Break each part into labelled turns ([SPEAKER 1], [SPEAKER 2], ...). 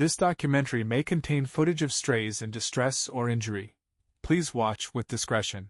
[SPEAKER 1] This documentary may contain footage of strays in distress or injury. Please watch with discretion.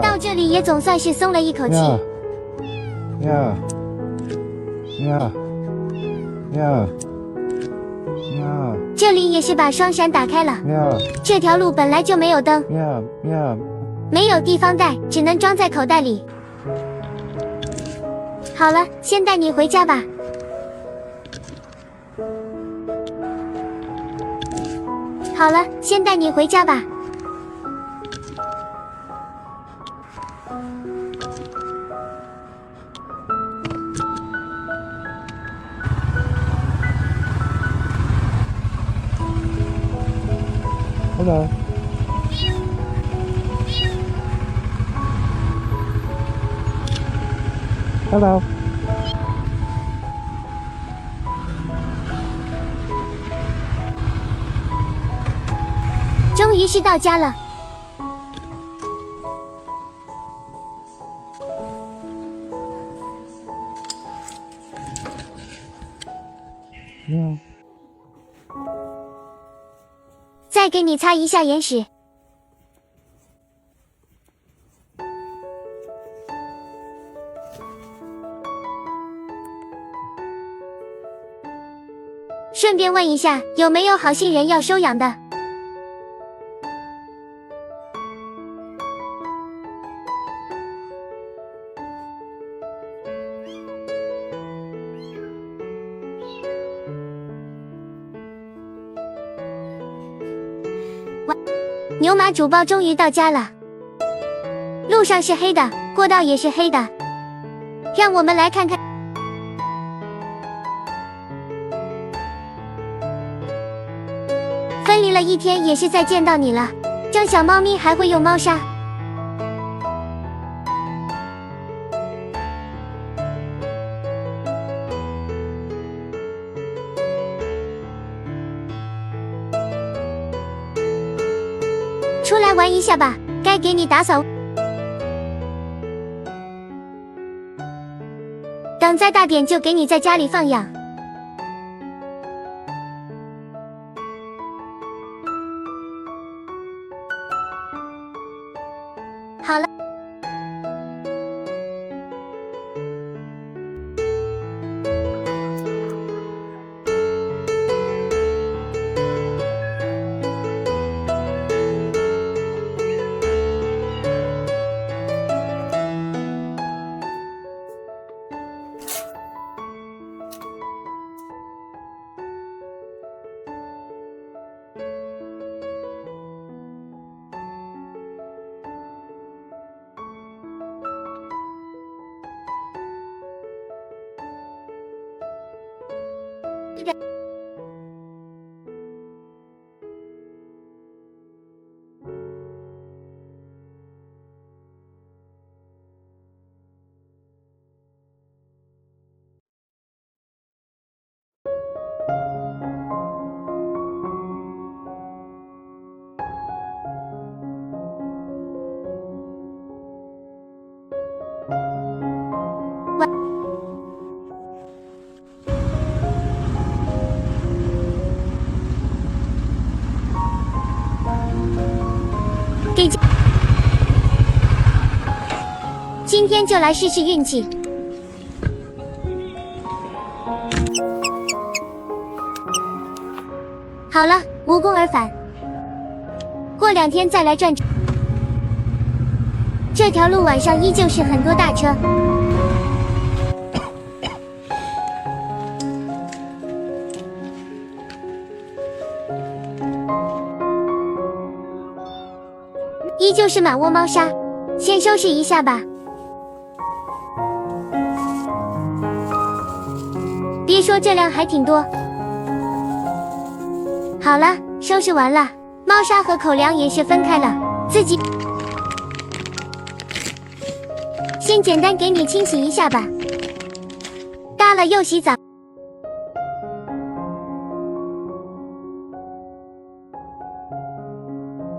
[SPEAKER 2] 到这里也总算是松了一口气。这里也是把双闪打开了。这条路本来就没有灯，没有地方带，只能装在口袋里。好了，先带你回家吧。好了，先带你回家吧。
[SPEAKER 3] Hello. Hello.
[SPEAKER 2] 终于是到家了。再给你擦一下眼屎。顺便问一下，有没有好心人要收养的？牛马主报终于到家了，路上是黑的，过道也是黑的，让我们来看看。分离了一天，也是再见到你了。这小猫咪还会用猫砂。出来玩一下吧，该给你打扫。等再大点就给你在家里放养。好了。今天就来试试运气。好了，无功而返。过2天再来转。这条路晚上依旧是很多大车。依旧是满窝猫砂，先收拾一下吧。别说这量还挺多。好了，收拾完了，猫砂和口粮也是分开了，自己先简单给你清洗一下吧。搭了又洗澡。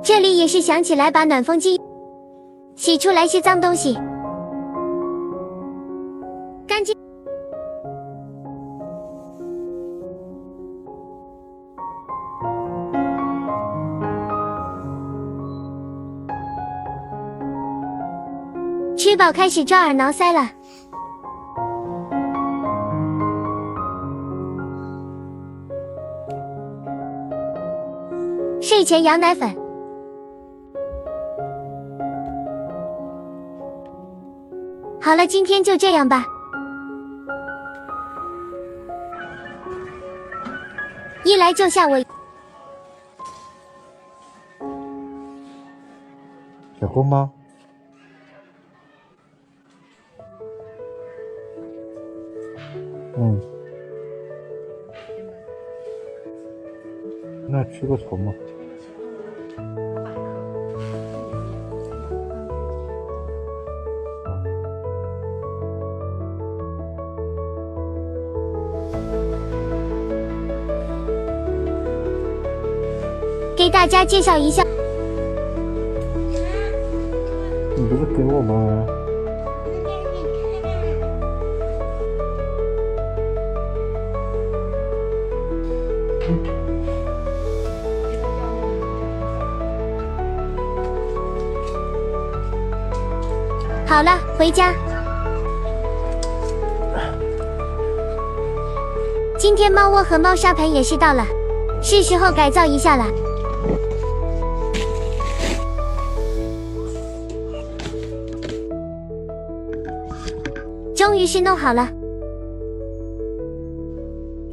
[SPEAKER 2] 这里也是想起来把暖风机洗出来些脏东西，干净。吃饱开始抓耳挠腮了。睡前羊奶粉。好了，今天就这样吧。一来就吓我。
[SPEAKER 3] 小公猫。那吃个虫吗？
[SPEAKER 2] 给大家介绍一下。
[SPEAKER 3] 你不是给我吗？
[SPEAKER 2] 好了，回家。今天猫窝和猫砂盆也是到了，是时候改造一下了。终于是弄好了。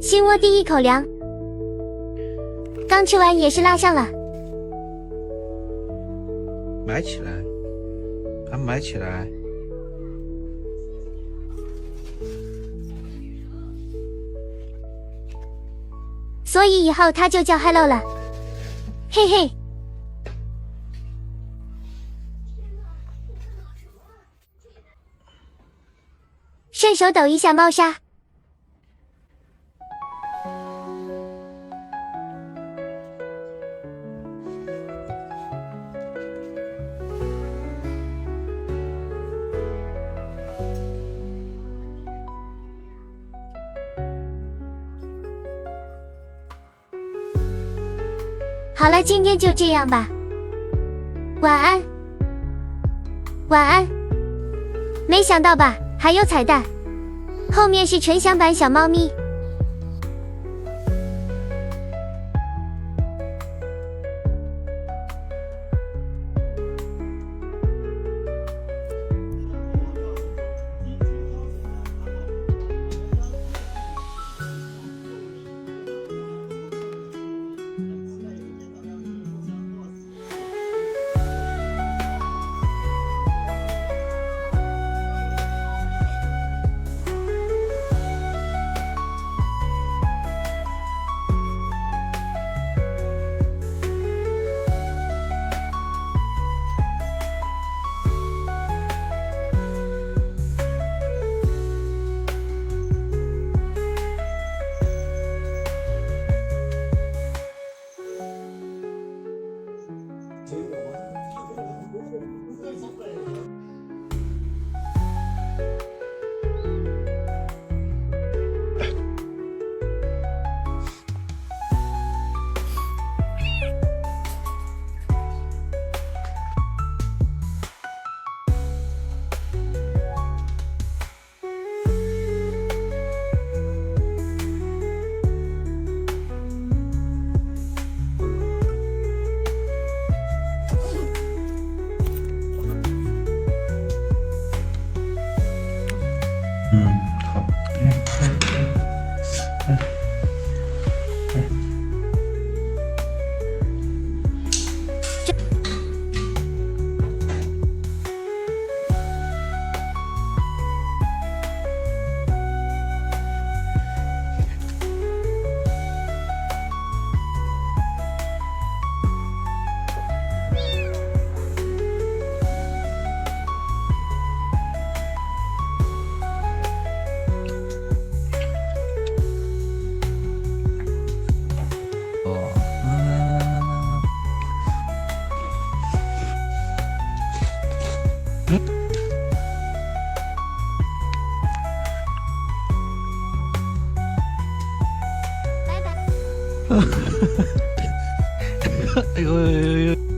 [SPEAKER 2] 新窝第一口粮，刚吃完也是拉上了。
[SPEAKER 3] 埋起来，把它埋起来。
[SPEAKER 2] 所以以后它就叫 Hello 了，嘿嘿。顺手抖一下猫砂。好了，今天就这样吧。晚安，晚安。没想到吧，还有彩蛋，后面是纯享版小猫咪。
[SPEAKER 3] 呦！